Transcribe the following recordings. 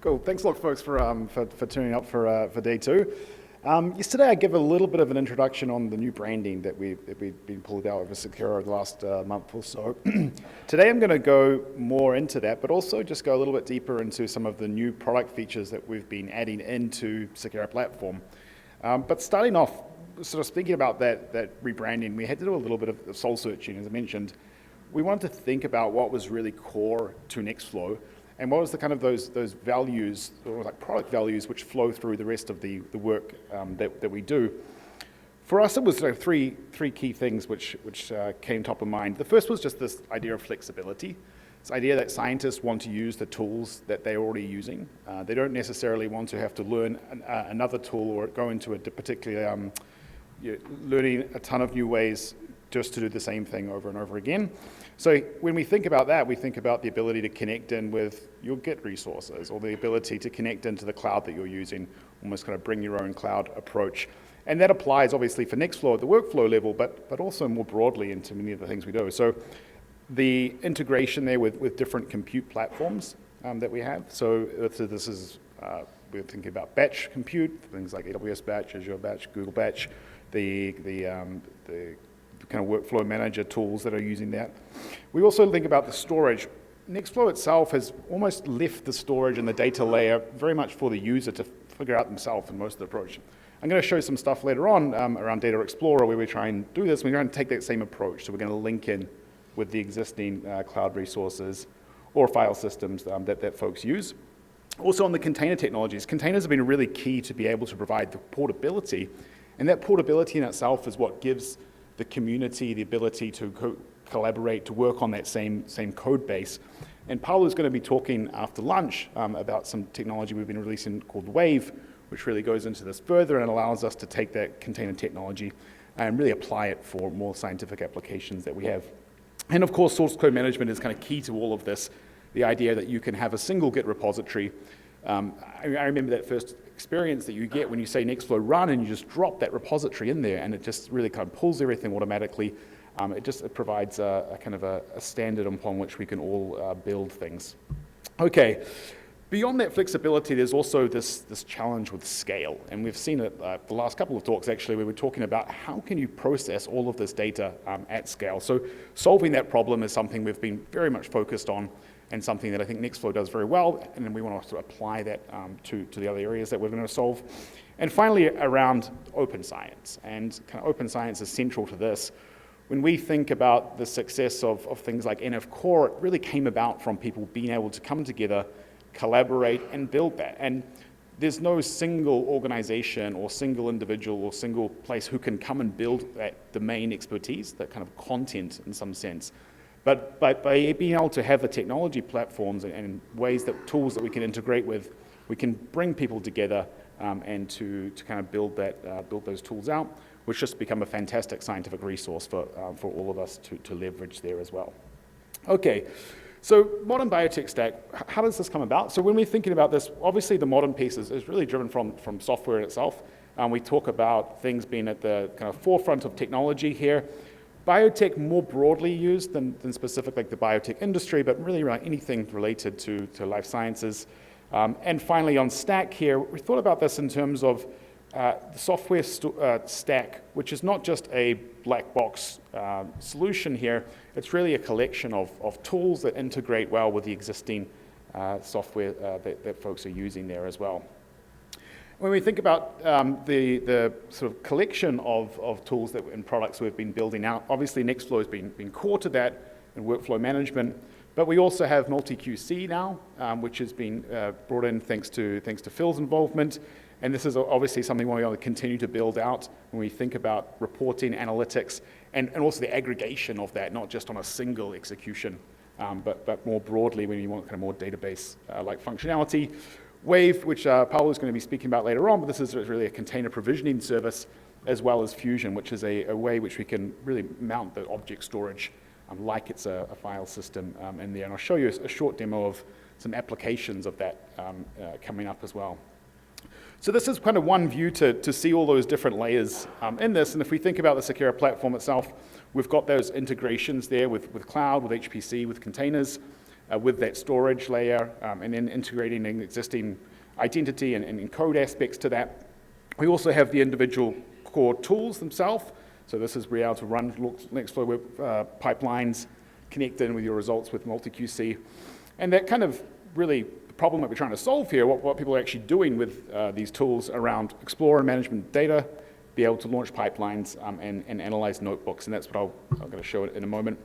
Cool. Thanks a lot, folks, for tuning up for day two. Yesterday, I gave a little bit of an introduction on the new branding that we've been pulled out over Seqera over the last month or so. Today, I'm going to go more into that, but also just go a little bit deeper into some of the new product features that we've been adding into Seqera Platform. But starting off, sort of thinking about that rebranding, we had to do a little bit of soul searching, as I mentioned. We wanted to think about what was really core to Nextflow, and what was the kind of those values, or like product values, which flow through the rest of the work that we do. For us, it was three key things which came top of mind. The first was just this idea of flexibility. This idea that scientists want to use the tools that they're already using. They don't necessarily want to have to learn another tool or go into a particular learning a ton of new ways just to do the same thing over and over again. So when we think about that, we think about the ability to connect in with your Git resources, or the ability to connect into the cloud that you're using, almost kind of bring your own cloud approach. And that applies obviously for Nextflow at the workflow level, but also more broadly into many of the things we do. So the integration there with different compute platforms that we have. So this is, we're thinking about batch compute, things like AWS Batch, Azure Batch, Google Batch, the kind of workflow manager tools that are using that. We also think about the storage. Nextflow itself has almost left the storage and the data layer very much for the user to figure out themselves in most of the approach. I'm going to show some stuff later on around Data Explorer where we try and do this. We're going to take that same approach. So we're going to link in with the existing cloud resources or file systems that folks use. Also on the container technologies, containers have been really key to be able to provide the portability. And that portability in itself is what gives the community the ability to collaborate, to work on that same code base. And Paolo is going to be talking after lunch about some technology we've been releasing called Wave, which really goes into this further and allows us to take that container technology and really apply it for more scientific applications that we have. And of course, source code management is kind of key to all of this, the idea that you can have a single Git repository. I remember that first experience that you get when you say Nextflow run and you just drop that repository in there, and it just really kind of pulls everything automatically. It provides a kind of a standard upon which we can all build things. Okay, beyond that flexibility, there's also this challenge with scale, and we've seen it the last couple of talks actually, where we're talking about how can you process all of this data at scale. So solving that problem is something we've been very much focused on, and something that I think Nextflow does very well, and then we want to apply that to the other areas that we're going to solve. And finally, around open science, and kind of open science is central to this. When we think about the success of things like NF Core, it really came about from people being able to come together, collaborate, and build that. And there's no single organization or single individual or single place who can come and build that domain expertise, that kind of content in some sense. But by being able to have the technology platforms and ways that tools that we can integrate with, we can bring people together and to kind of build those tools out, which just become a fantastic scientific resource for all of us to leverage there as well. Okay, so modern biotech stack, how does this come about? So when we're thinking about this, obviously the modern piece is really driven from software itself. We talk about things being at the kind of forefront of technology here. Biotech more broadly used than specific like the biotech industry, but really around anything related to life sciences. And finally on stack here, we thought about this in terms of the software stack, which is not just a black box solution here, it's really a collection of tools that integrate well with the existing software that folks are using there as well. When we think about the sort of collection of tools and products we've been building out, obviously Nextflow has been core to that in workflow management, but we also have multi-QC now, which has been brought in thanks to Phil's involvement, and this is obviously something we want to continue to build out when we think about reporting, analytics, and also the aggregation of that, not just on a single execution, but more broadly when you want kind of more database-like functionality. Wave, which Paolo is going to be speaking about later on, but this is really a container provisioning service, as well as Fusion, which is a way which we can really mount the object storage like it's a file system in there. And I'll show you a short demo of some applications of that coming up as well. So this is kind of one view to see all those different layers in this. And if we think about the Seqera platform itself, we've got those integrations there with cloud, with HPC, with containers. with that storage layer, and then integrating an existing identity and code aspects to that. We also have the individual core tools themselves. So this is where you're able to run Nextflow web pipelines, connect in with your results with multi-QC. And that kind of really the problem that we're trying to solve here, what people are actually doing with these tools around explore and management data, be able to launch pipelines and analyze notebooks. And that's what I'm going to show in a moment.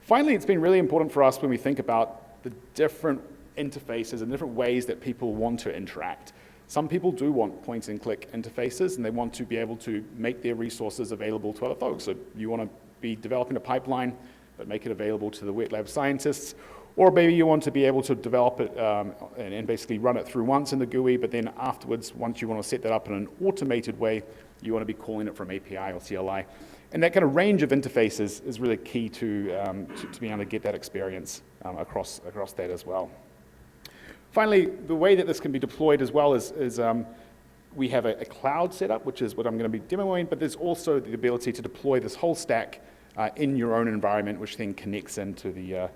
Finally, it's been really important for us when we think about the different interfaces and different ways that people want to interact. Some people do want point-and-click interfaces, and they want to be able to make their resources available to other folks. So you want to be developing a pipeline, but make it available to the wet lab scientists, or maybe you want to be able to develop it and basically run it through once in the GUI, but then afterwards, once you want to set that up in an automated way, you want to be calling it from API or CLI. And that kind of range of interfaces is really key to being able to get that experience across that as well. Finally, the way that this can be deployed as well is we have a cloud setup, which is what I'm going to be demoing, but there's also the ability to deploy this whole stack in your own environment, which then connects into the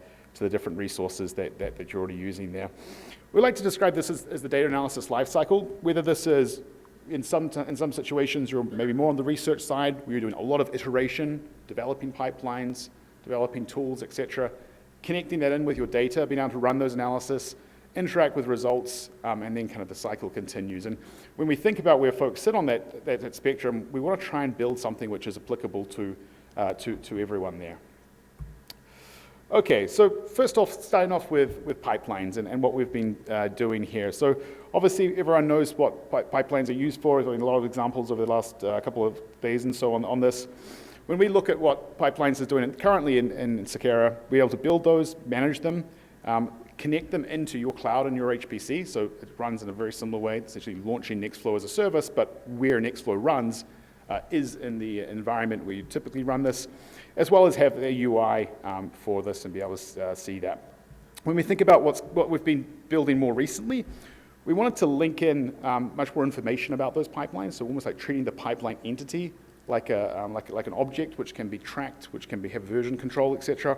different resources that you're already using there. We like to describe this as the data analysis lifecycle, whether this is in some situations you're maybe more on the research side, where you're doing a lot of iteration, developing pipelines, developing tools, etc., connecting that in with your data, being able to run those analysis, interact with results, and then kind of the cycle continues. And when we think about where folks sit on that spectrum, we want to try and build something which is applicable to everyone there. Okay, so first off, starting off with pipelines and what we've been doing here. So obviously everyone knows what pipelines are used for. There's been a lot of examples over the last couple of days and so on this. When we look at what pipelines is doing currently in Seqera, we're able to build those, manage them, connect them into your cloud and your HPC, so it runs in a very similar way, essentially launching Nextflow as a service, but where Nextflow runs is in the environment where you typically run this, as well as have a UI for this and be able to see that. When we think about what we've been building more recently, we wanted to link in much more information about those pipelines, so almost like treating the pipeline entity like an object which can be tracked, which can have version control, etc.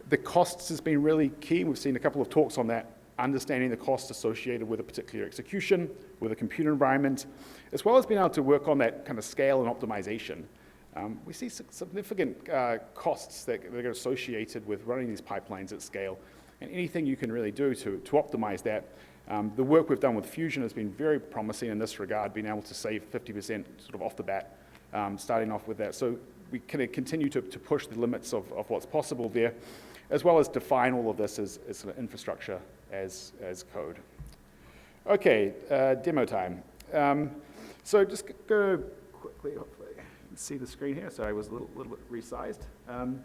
The costs has been really key. We've seen a couple of talks on that, understanding the costs associated with a particular execution, with a computer environment, as well as being able to work on that kind of scale and optimization. We see significant costs that are associated with running these pipelines at scale, and anything you can really do to optimize that. The work we've done with Fusion has been very promising in this regard, being able to save 50% sort of off the bat, starting off with that. So we kind of continue to push the limits of what's possible there, as well as define all of this as sort of infrastructure as code. Okay, demo time. So just go quickly, hopefully you can see the screen here. Sorry, I was a little bit resized. So I'm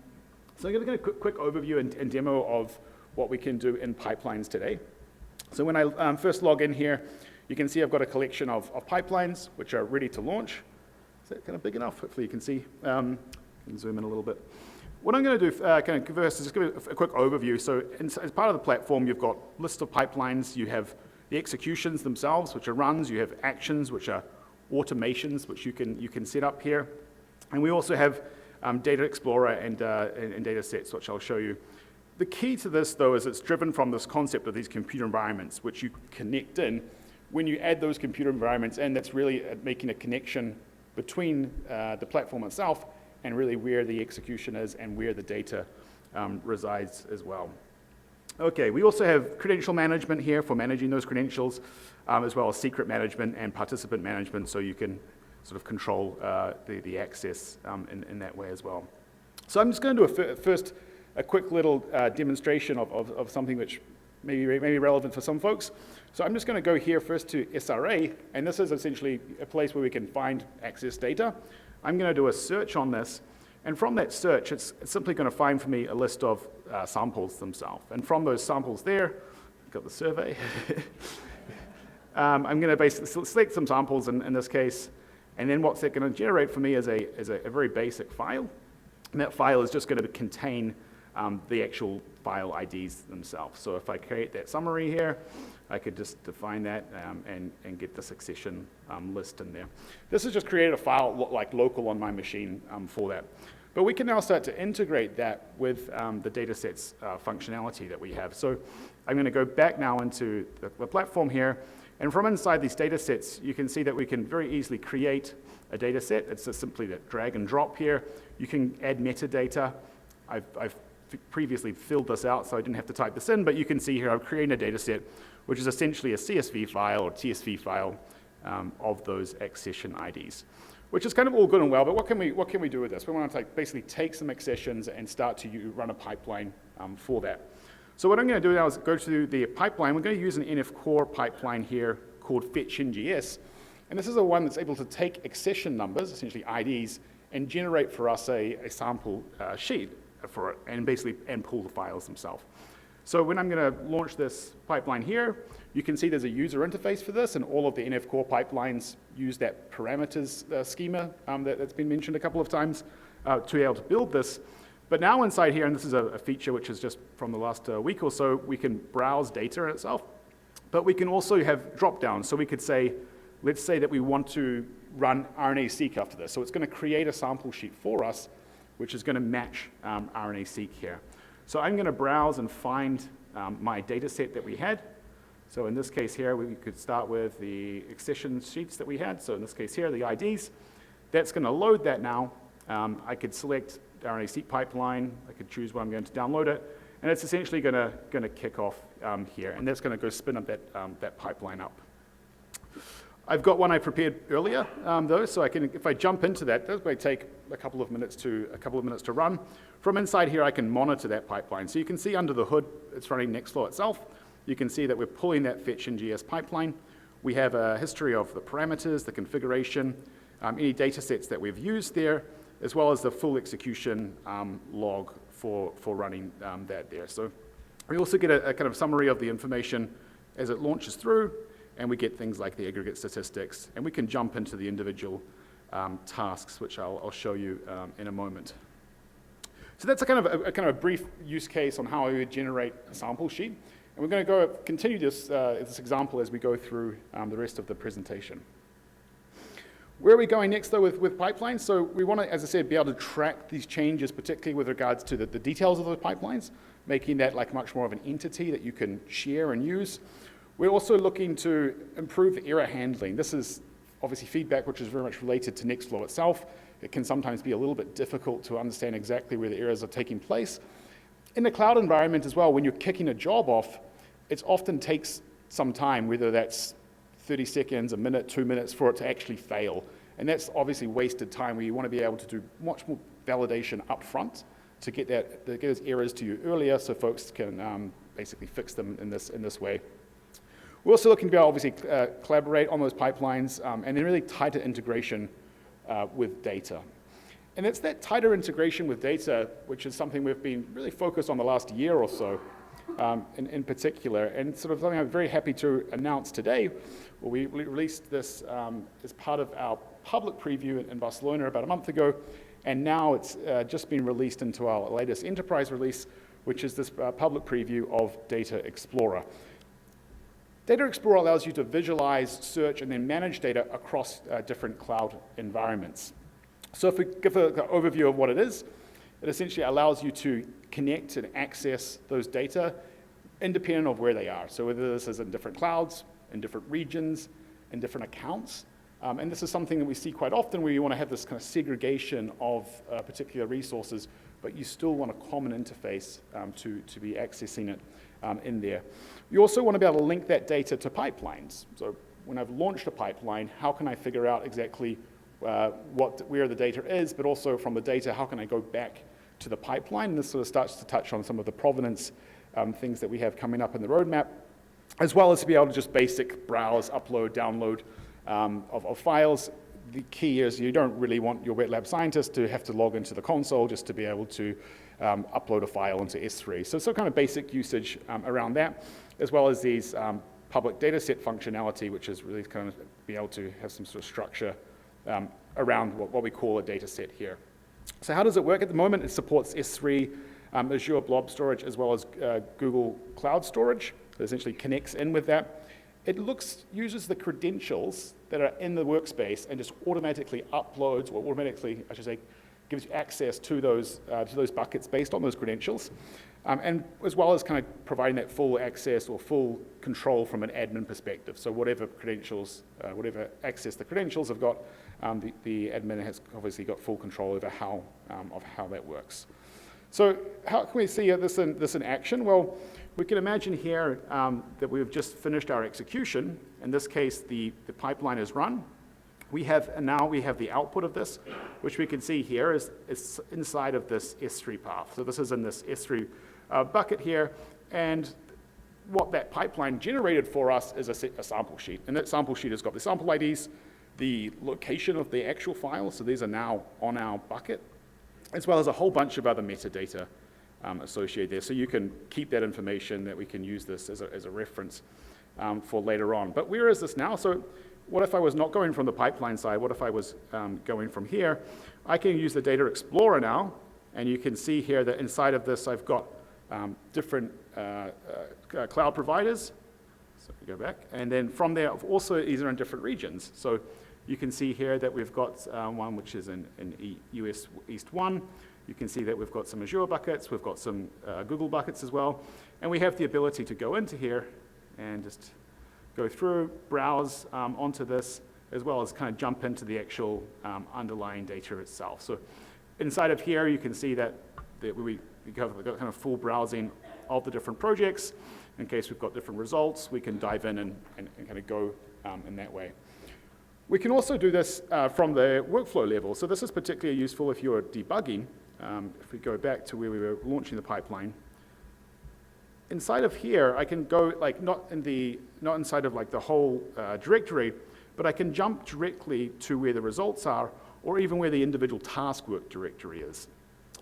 going to get a quick overview and demo of what we can do in pipelines today. So when I first log in here, you can see I've got a collection of pipelines which are ready to launch. Is that kind of big enough? Hopefully you can see. Can zoom in a little bit. What I'm going to do kind of first is just give a quick overview. So as part of the platform, you've got a list of pipelines. You have the executions themselves, which are runs. You have actions, which are automations, which you can set up here. And we also have Data Explorer and data sets, which I'll show you. The key to this, though, is it's driven from this concept of these computer environments, which you connect in. When you add those computer environments in, that's really making a connection between the platform itself and really where the execution is and where the data resides as well. Okay, we also have credential management here for managing those credentials, as well as secret management and participant management, so you can sort of control the access in that way as well. So I'm just going to do first a quick little demonstration of something which may be relevant for some folks. So I'm just going to go here first to SRA, and this is essentially a place where we can find access data. I'm going to do a search on this, and from that search, it's simply going to find for me a list of samples themselves. And from those samples there, I've got the survey. I'm going to basically select some samples in this case, and then what's that going to generate for me is a very basic file. And that file is just going to contain the actual file IDs themselves. So if I create that summary here, I could just define that and get the succession list in there. This has just created a file like local on my machine for that. But we can now start to integrate that with the datasets functionality that we have. So I'm going to go back now into the platform here. And from inside these datasets, you can see that we can very easily create a dataset. It's just simply that drag and drop here. You can add metadata. I've previously filled this out, so I didn't have to type this in, but you can see here I'm creating a dataset, which is essentially a CSV file or TSV file of those accession IDs, which is kind of all good and well, but what can we do with this? We want to basically take some accessions and start to run a pipeline for that. So what I'm going to do now is go to the pipeline. We're going to use an NF core pipeline here called fetch-NGS, and this is the one that's able to take accession numbers, essentially IDs, and generate for us a sample sheet for it, and pull the files themselves. So when I'm going to launch this pipeline here, you can see there's a user interface for this, and all of the NF core pipelines use that parameters schema that's been mentioned a couple of times to be able to build this. But now inside here, and this is a feature which is just from the last week or so, we can browse data in itself, but we can also have drop-downs. So we could say, let's say that we want to run RNA-seq after this. So it's going to create a sample sheet for us, which is going to match RNA-seq here. So I'm going to browse and find my data set that we had. So in this case here, we could start with the accession sheets that we had. So in this case here, the IDs. That's going to load that now. I could select the RNA-seq pipeline. I could choose where I'm going to download it. And it's essentially going to kick off here. And that's going to go spin up that pipeline up. I've got one I prepared earlier, though, so if I jump into that, that may take a couple of minutes to run. From inside here, I can monitor that pipeline. So you can see under the hood, it's running Nextflow itself. You can see that we're pulling that fetch-NGS pipeline. We have a history of the parameters, the configuration, any data sets that we've used there, as well as the full execution log for running that there. So we also get a kind of summary of the information as it launches through, and we get things like the aggregate statistics, and we can jump into the individual tasks, which I'll show you in a moment. So that's a kind of a brief use case on how we would generate a sample sheet, and we're going to continue this example as we go through the rest of the presentation. Where are we going next, though, with pipelines? So we want to, as I said, be able to track these changes, particularly with regards to the details of those pipelines, making that like much more of an entity that you can share and use. We're also looking to improve the error handling. This is obviously feedback which is very much related to Nextflow itself. It can sometimes be a little bit difficult to understand exactly where the errors are taking place. In the cloud environment as well, when you're kicking a job off, it often takes some time, whether that's 30 seconds, a minute, 2 minutes for it to actually fail. And that's obviously wasted time where you want to be able to do much more validation up front to get those errors to you earlier so folks can basically fix them in this way. We're also looking to be able to obviously collaborate on those pipelines and then really tighter integration with data. And it's that tighter integration with data, which is something we've been really focused on the last year or so in particular, and sort of something I'm very happy to announce today. Well, we released this as part of our public preview in Barcelona about a month ago, and now it's just been released into our latest enterprise release, which is this public preview of Data Explorer. Data Explorer allows you to visualize, search, and then manage data across different cloud environments. So if we give an overview of what it is, it essentially allows you to connect and access those data independent of where they are. So whether this is in different clouds, in different regions, in different accounts. And this is something that we see quite often where you want to have this kind of segregation of particular resources, but you still want a common interface to be accessing it in there. You also want to be able to link that data to pipelines. So when I've launched a pipeline, how can I figure out exactly where the data is, but also from the data, how can I go back to the pipeline? And this sort of starts to touch on some of the provenance things that we have coming up in the roadmap, as well as to be able to just basic browse, upload, download of files. The key is you don't really want your wet lab scientist to have to log into the console just to be able to upload a file into S3. So kind of basic usage around that, as well as these public data set functionality, which is really kind of be able to have some sort of structure around what we call a data set here. So how does it work at the moment? It supports S3, Azure Blob Storage, as well as Google Cloud Storage. It essentially connects in with that. It uses the credentials that are in the workspace and just automatically uploads, or automatically, I should say, gives you access to those buckets based on those credentials, and as well as kind of providing that full access or full control from an admin perspective. So whatever credentials, whatever access the credentials have got, the admin has obviously got full control over how that works. So how can we see this in action? Well, we can imagine here that we've just finished our execution. In this case, the pipeline is run. Now we have the output of this, which we can see here is inside of this S3 path. So this is in this S3 bucket here, and what that pipeline generated for us is a sample sheet. And that sample sheet has got the sample IDs, the location of the actual file, so these are now on our bucket, as well as a whole bunch of other metadata associated there. So you can keep that information, that we can use this as a reference for later on. But where is this now? So what if I was not going from the pipeline side? What if I was going from here? I can use the Data Explorer now, and you can see here that inside of this I've got different cloud providers. So we go back, and then from there also these are in different regions. So you can see here that we've got one which is in US East 1. You can see that we've got some Azure buckets, we've got some Google buckets as well, and we have the ability to go into here and just go through, browse onto this, as well as kind of jump into the actual underlying data itself. So inside of here, you can see that we got kind of full browsing of the different projects. In case we've got different results, we can dive in and kind of go in that way. We can also do this from the workflow level. So this is particularly useful if you're debugging. If we go back to where we were launching the pipeline, inside of here, I can go not inside of like the whole directory, but I can jump directly to where the results are, or even where the individual task work directory is.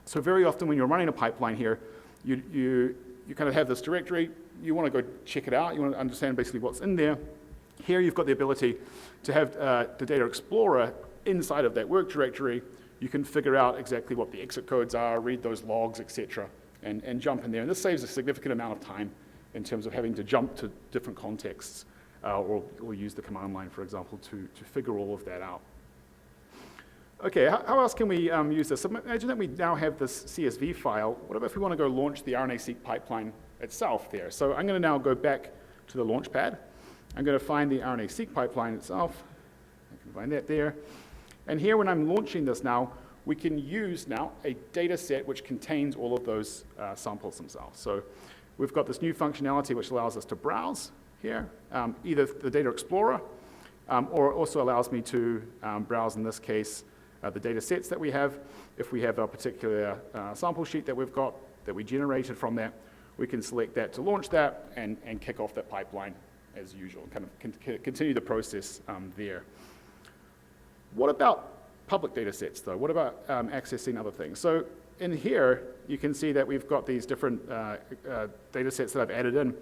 So very often when you're running a pipeline here, you kind of have this directory, you want to go check it out, you want to understand basically what's in there. Here you've got the ability to have the Data Explorer inside of that work directory. You can figure out exactly what the exit codes are, read those logs, etc., and jump in there. And this saves a significant amount of time in terms of having to jump to different contexts or use the command line, for example, to figure all of that out. Okay, how else can we use this? So imagine that we now have this CSV file. What about if we want to go launch the RNA-seq pipeline itself there? So I'm going to now go back to the launch pad. I'm going to find the RNA-seq pipeline itself. I can find that there. And here, when I'm launching this now, we can use now a data set which contains all of those samples themselves. So we've got this new functionality which allows us to browse here, either the Data Explorer, or it also allows me to browse, in this case, the data sets that we have. If we have a particular sample sheet that we've got that we generated from that, we can select that to launch that and kick off that pipeline as usual, kind of continue the process there. What about public data sets, though? What about accessing other things? So in here, you can see that we've got these different data sets that I've added in.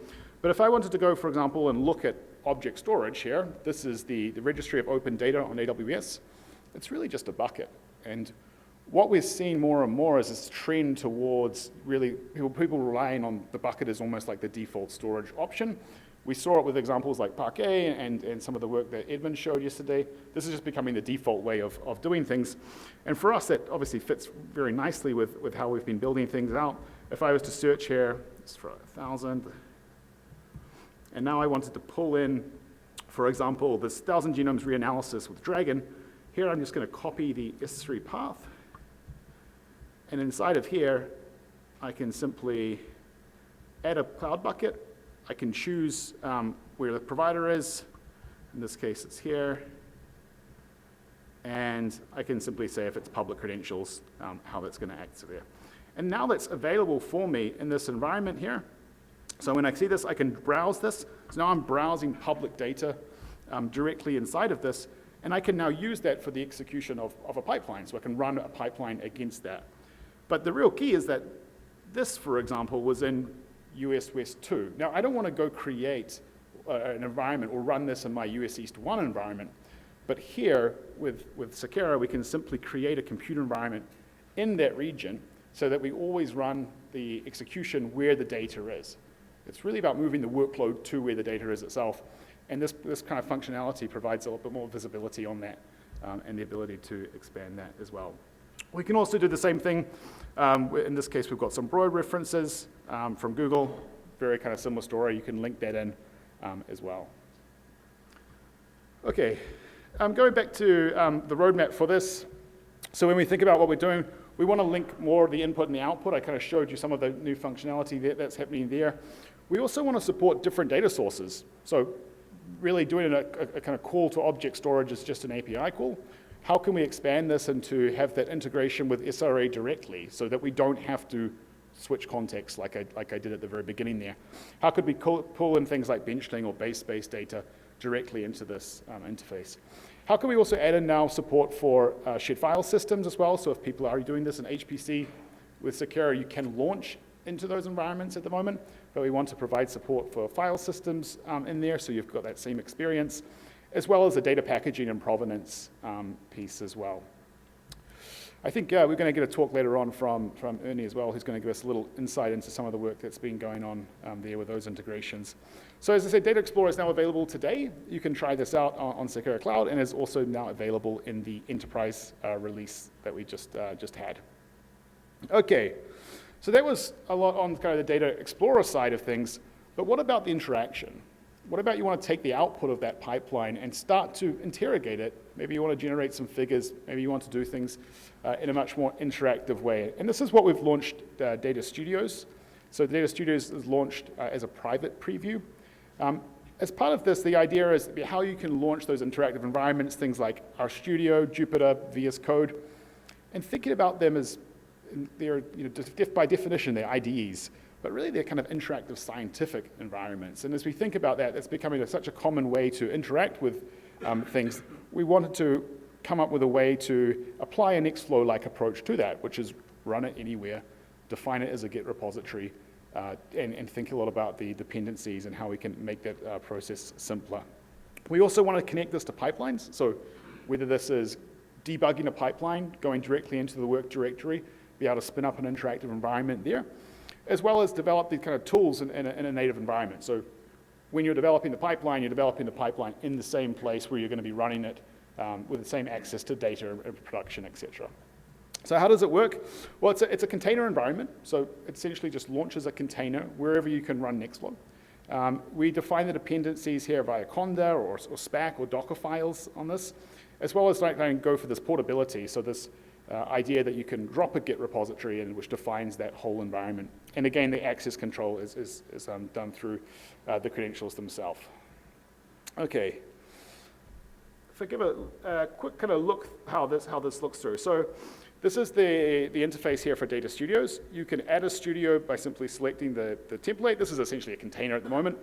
But if I wanted to go, for example, and look at object storage here, this is the registry of open data on AWS. It's really just a bucket. And what we're seeing more and more is this trend towards really people relying on the bucket as almost like the default storage option. We saw it with examples like Parquet and some of the work that Edmund showed yesterday. This is just becoming the default way of doing things. And for us, that obviously fits very nicely with how we've been building things out. If I was to search here, it's for 1,000. And now I wanted to pull in, for example, this 1,000 genomes reanalysis with Dragon. Here I'm just going to copy the S3 path. And inside of here, I can simply add a cloud bucket. I can choose where the provider is. In this case, it's here. And I can simply say if it's public credentials, how that's going to act there. And now that's available for me in this environment here. So when I see this, I can browse this. So now I'm browsing public data directly inside of this. And I can now use that for the execution of a pipeline. So I can run a pipeline against that. But the real key is that this, for example, was in US West 2. Now, I don't want to go create an environment or run this in my US East 1 environment. But here, with Seqera, we can simply create a compute environment in that region so that we always run the execution where the data is. It's really about moving the workload to where the data is itself. And this kind of functionality provides a little bit more visibility on that and the ability to expand that as well. We can also do the same thing. In this case, we've got some broad references from Google, very kind of similar story. You can link that in as well. Okay, going back to the roadmap for this. So when we think about what we're doing, we want to link more of the input and the output. I kind of showed you some of the new functionality that's happening there. We also want to support different data sources. So really doing a kind of call to object storage is just an API call. How can we expand this and to have that integration with SRA directly so that we don't have to switch context like I did at the very beginning there? How could we pull in things like benchling or base-based data directly into this interface? How can we also add in now support for shared file systems as well? So if people are doing this in HPC with Seqera, you can launch into those environments at the moment, but we want to provide support for file systems in there so you've got that same experience, as well as the data packaging and provenance piece as well. I think we're going to get a talk later on from Ernie as well, who's going to give us a little insight into some of the work that's been going on there with those integrations. So as I said, Data Explorer is now available today. You can try this out on Seqera Cloud, and is also now available in the enterprise release that we just had. Okay, so that was a lot on kind of the Data Explorer side of things, but what about the interaction? What about you want to take the output of that pipeline and start to interrogate it? Maybe you want to generate some figures. Maybe you want to do things in a much more interactive way. And this is what we've launched Data Studios. So Data Studios is launched as a private preview. As part of this, the idea is how you can launch those interactive environments, things like RStudio, Jupyter, VS Code, and thinking about them as they're, by definition, they're IDEs. But really they're kind of interactive scientific environments. And as we think about that, it's becoming such a common way to interact with things. We wanted to come up with a way to apply a Nextflow-like approach to that, which is run it anywhere, define it as a Git repository, and think a lot about the dependencies and how we can make that process simpler. We also want to connect this to pipelines. So whether this is debugging a pipeline, going directly into the work directory, be able to spin up an interactive environment there, as well as develop these kind of tools in a native environment. So when you're developing the pipeline, you're developing the pipeline in the same place where you're going to be running it with the same access to data and production, et cetera. So how does it work? Well, it's a container environment. So it essentially just launches a container wherever you can run Nextflow. We define the dependencies here via Conda or SPAC or Docker files on this, as well as go for this portability. So this idea that you can drop a Git repository in which defines that whole environment. And again, the access control is done through the credentials themselves. Okay. If I give a quick kind of look how this looks through. So this is the interface here for Data Studios. You can add a studio by simply selecting the template. This is essentially a container at the moment.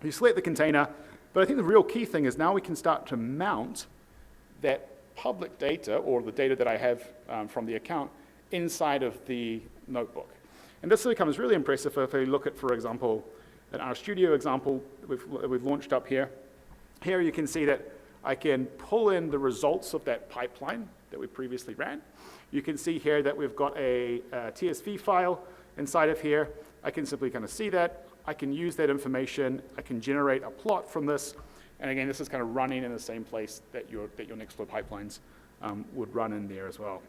You select the container, but I think the real key thing is now we can start to mount that public data, or the data that I have from the account, inside of the notebook. And this becomes really impressive if we look at, for example, an RStudio example we've launched up here. Here you can see that I can pull in the results of that pipeline that we previously ran. You can see here that we've got a TSV file inside of here. I can simply kind of see that. I can use that information. I can generate a plot from this. And again, this is kind of running in the same place that your Nextflow pipelines would run in there as well.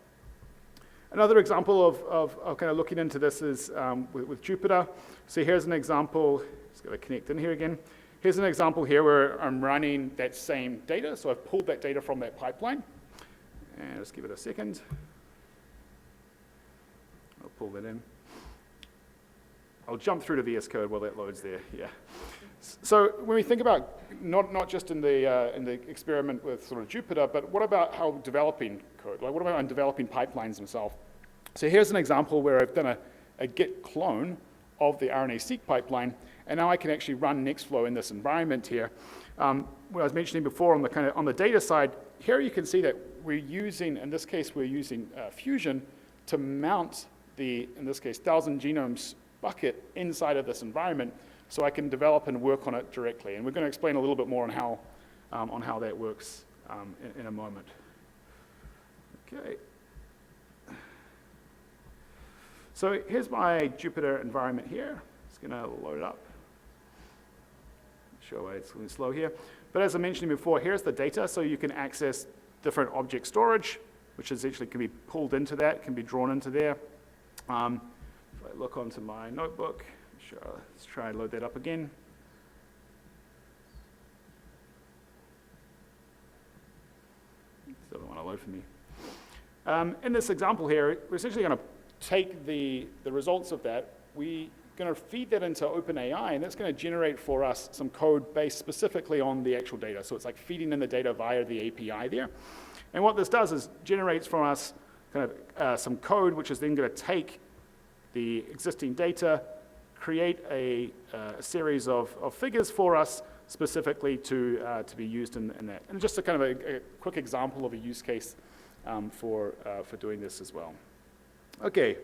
Another example of kind of looking into this is with Jupyter. So here's an example. Just got to connect in here again. Here's an example here where I'm running that same data. So I've pulled that data from that pipeline. And just give it a second. I'll pull that in. I'll jump through to VS Code while that loads there. Yeah. So when we think about not just in the experiment with sort of Jupyter, but what about how developing code? Like what about developing pipelines themselves? So here's an example where I've done a Git clone of the RNA-seq pipeline, and now I can actually run Nextflow in this environment here. What I was mentioning before on the data side, here you can see that we're using, in this case, we're using Fusion to mount the, in this case, 1,000 genomes bucket inside of this environment, so I can develop and work on it directly. And we're going to explain a little bit more on how that works in a moment. Okay. So here's my Jupyter environment here. It's going to load it up. Show why it's going slow here. But as I mentioned before, here's the data, so you can access different object storage. which essentially can be pulled into that, can be drawn into there. If I look onto my notebook, sure, let's try and load that up again. Doesn't want to load for me. In this example here, we're essentially going to take the results of that. We're going to feed that into OpenAI, and that's going to generate for us some code based specifically on the actual data. So it's like feeding in the data via the API there. And what this does is generates for us kind of some code, which is then going to take the existing data, create a series of figures for us specifically to be used in that. And just a kind of a quick example of a use case for doing this as well. Okay,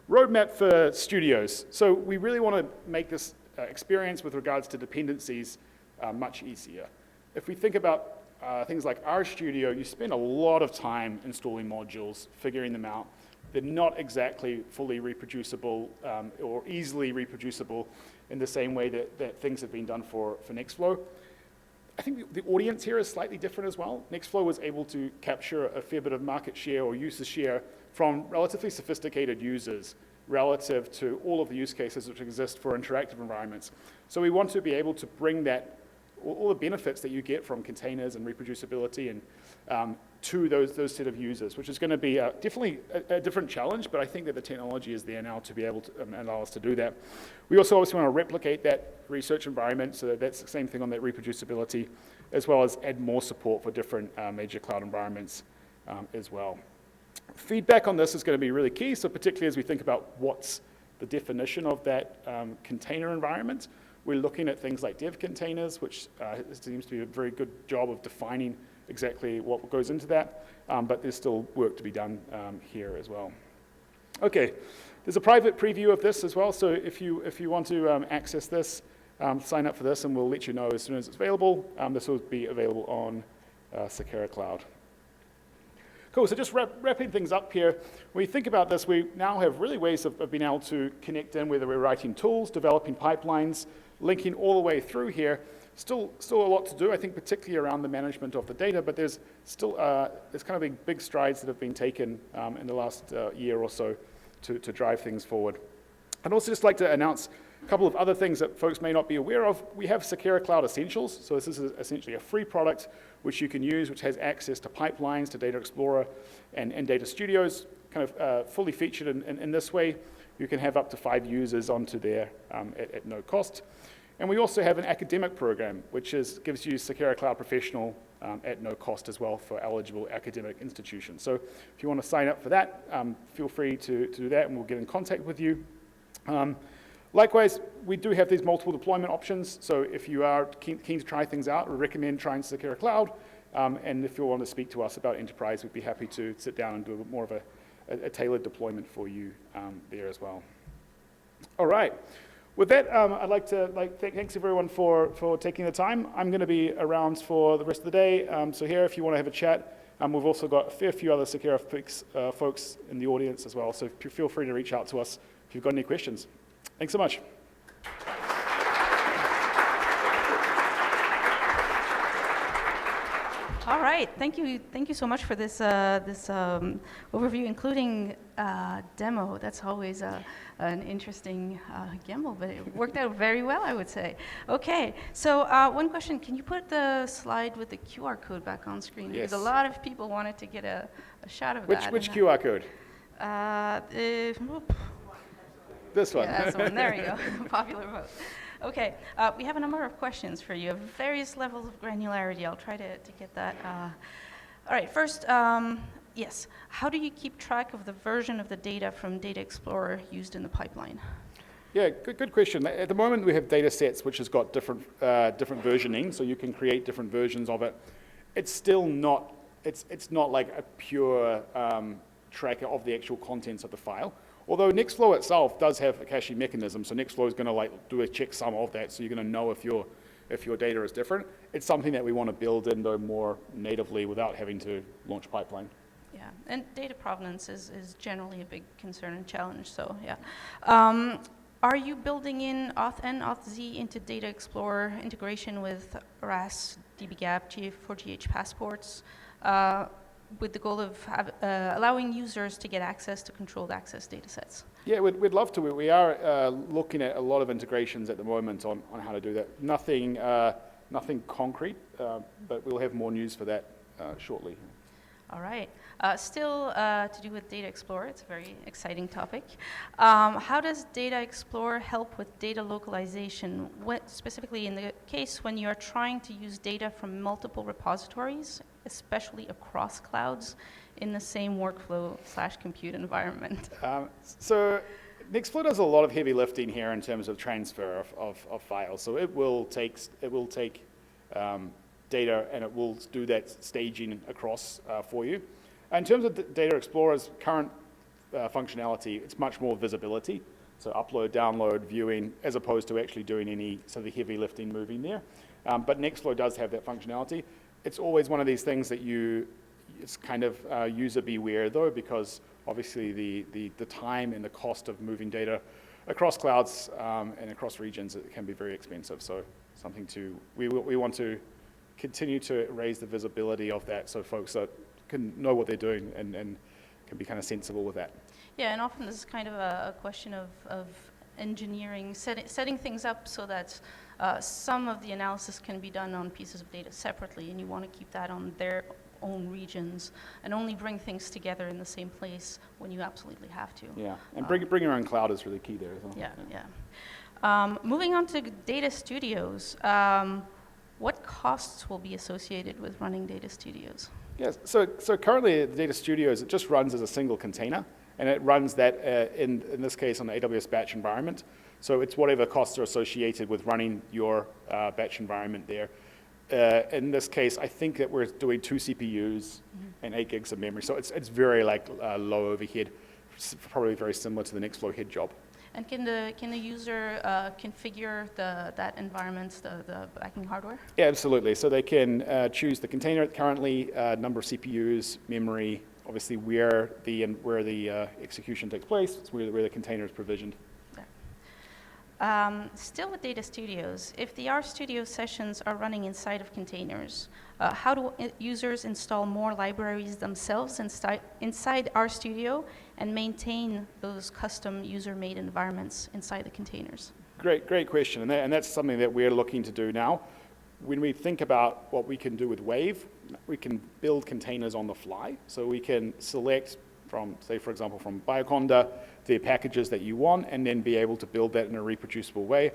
roadmap for studios. So we really want to make this experience with regards to dependencies much easier. If we think about things like RStudio, you spend a lot of time installing modules, figuring them out. They're not exactly fully reproducible or easily reproducible in the same way that things have been done for Nextflow. I think the audience here is slightly different as well. Nextflow was able to capture a fair bit of market share or user share from relatively sophisticated users relative to all of the use cases which exist for interactive environments. So we want to be able to bring that, all the benefits that you get from containers and reproducibility and to those set of users, which is going to be definitely a different challenge, but I think that the technology is there now to be able to allow us to do that. We also obviously want to replicate that research environment, so that's the same thing on that reproducibility, as well as add more support for different major cloud environments as well. Feedback on this is going to be really key, so particularly as we think about what's the definition of that container environment, we're looking at things like dev containers, which seems to be a very good job of defining exactly what goes into that, but there's still work to be done here as well. Okay, there's a private preview of this as well, so if you want to access this, sign up for this and we'll let you know as soon as it's available. This will be available on Seqera Cloud. Cool, so just wrapping things up here, when we think about this, we now have really ways of being able to connect in, whether we're writing tools, developing pipelines, linking all the way through here. Still a lot to do, I think, particularly around the management of the data, but there's still there's kind of big strides that have been taken in the last year or so to drive things forward. I'd also just like to announce a couple of other things that folks may not be aware of. We have Seqera Cloud Essentials, so this is essentially a free product which you can use, which has access to pipelines, to Data Explorer, and Data Studios, kind of fully featured in this way. You can have up to 5 users onto there at no cost. And we also have an academic program, which gives you Seqera Cloud Professional at no cost as well for eligible academic institutions. So if you want to sign up for that, feel free to do that, and we'll get in contact with you. Likewise, we do have these multiple deployment options, so if you are keen to try things out, we recommend trying Seqera Cloud, and if you want to speak to us about enterprise, we'd be happy to sit down and do a bit more of a tailored deployment for you there as well. All right. With that, I'd like to thanks everyone for taking the time. I'm going to be around for the rest of the day, so here if you want to have a chat. We've also got a fair few other Seqera folks in the audience as well, so feel free to reach out to us if you've got any questions. Thanks so much. All right, thank you so much for this overview, including demo. That's always an interesting gamble, but it worked out very well, I would say. Okay, so one question: can you put the slide with the QR code back on screen? Yes. Because a lot of people wanted to get a shot of that. Which QR code? This one. Yeah, that's the one. There you go. Popular vote. Okay, we have a number of questions for you of various levels of granularity. I'll try to get that. All right, first, yes. How do you keep track of the version of the data from Data Explorer used in the pipeline? Yeah, good question. At the moment, we have data sets which has got different versioning, so you can create different versions of it. It's still not, it's not like a pure tracker of the actual contents of the file. Although Nextflow itself does have a caching mechanism, so Nextflow is going to do a checksum of that, so you're going to know if your data is different. It's something that we want to build in though more natively without having to launch pipeline. Yeah, and data provenance is generally a big concern and challenge. So yeah, are you building in auth-n, auth-z into Data Explorer integration with RAS, dbGaP, GA4GH passports? with the goal of allowing users to get access to controlled access data sets. Yeah, we'd love to. We are looking at a lot of integrations at the moment on how to do that. Nothing concrete, but we'll have more news for that shortly. All right. Still to do with Data Explorer, it's a very exciting topic. How does Data Explorer help with data localization, specifically in the case when you're trying to use data from multiple repositories, especially across clouds, in the same workflow/compute environment? So Nextflow does a lot of heavy lifting here in terms of transfer of files. So it will take data and it will do that staging across for you. In terms of the Data Explorer's current functionality, it's much more visibility. So upload, download, viewing, as opposed to actually doing any sort of heavy lifting moving there. But Nextflow does have that functionality. It's always one of these things that it's kind of user beware though, because obviously the time and the cost of moving data across clouds and across regions, it can be very expensive. So something we want to continue to raise the visibility of that so folks can know what they're doing and can be kind of sensible with that. Yeah, and often this is kind of a question of engineering, setting things up so that some of the analysis can be done on pieces of data separately, and you want to keep that on their own regions and only bring things together in the same place when you absolutely have to. Yeah, and bring your own cloud is really key there as well. Yeah. Moving on to data studios, what costs will be associated with running data studios? Yes, so currently the Data Studios, it just runs as a single container, and it runs that in this case on the AWS batch environment. So it's whatever costs are associated with running your batch environment there. In this case, I think that we're doing 2 CPUs and 8 gigs of memory. So it's very low overhead, probably very similar to the Nextflow head job. And can the user configure that environment, the backing hardware? Yeah, absolutely. So they can choose the container currently, number of CPUs, memory, obviously where the execution takes place, it's where the container is provisioned. Still with Data Studios, if the RStudio sessions are running inside of containers, how do users install more libraries themselves inside RStudio and maintain those custom user-made environments inside the containers? Great question, and that's something that we're looking to do now. When we think about what we can do with Wave, we can build containers on the fly. So we can select from, say, for example, from Bioconda, the packages that you want, and then be able to build that in a reproducible way.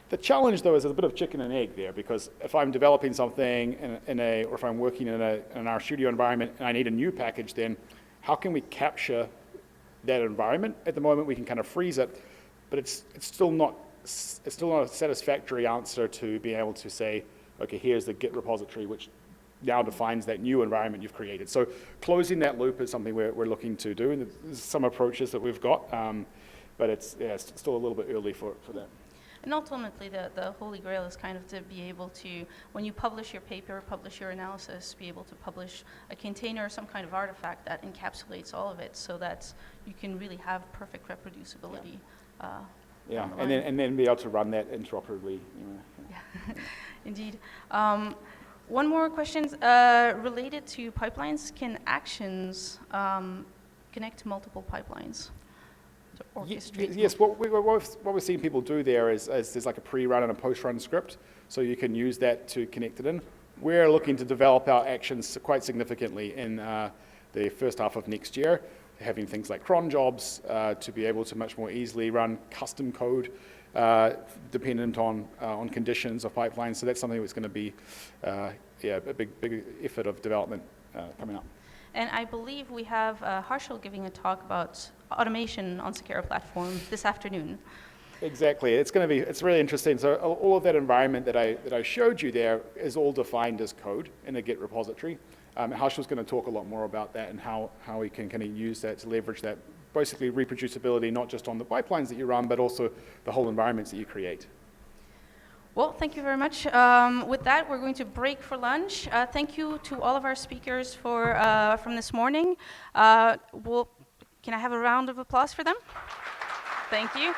The challenge, though, is there's a bit of chicken and egg there, because if I'm developing something or if I'm working in an RStudio environment and I need a new package, then how can we capture that environment? At the moment, we can kind of freeze it, but it's still not a satisfactory answer to be able to say, okay, here's the Git repository, which now defines that new environment you've created. So closing that loop is something we're looking to do, and there's some approaches that we've got, but it's still a little bit early for that. And ultimately, the holy grail is kind of to be able to, when you publish your paper, publish your analysis, be able to publish a container or some kind of artifact that encapsulates all of it so that you can really have perfect reproducibility. Yeah, and then be able to run that interoperably. Yeah, indeed. One more question related to pipelines. Can actions connect to multiple pipelines? Yes, what we're seeing people do there is there's like a pre-run and a post-run script, so you can use that to connect it in. We're looking to develop our actions quite significantly in the first half of next year, having things like cron jobs to be able to much more easily run custom code dependent on conditions of pipelines. So that's something that's going to be a big effort of development coming up. And I believe we have Harshal giving a talk about automation on Seqera Platform this afternoon. Exactly, it's really interesting. So all of that environment that I showed you there is all defined as code in a Git repository. Harshal's going to talk a lot more about that and how we can kind of use that to leverage that, basically reproducibility, not just on the pipelines that you run, but also the whole environments that you create. Well, thank you very much. With that, we're going to break for lunch. Thank you to all of our speakers from this morning. Can I have a round of applause for them? Thank you.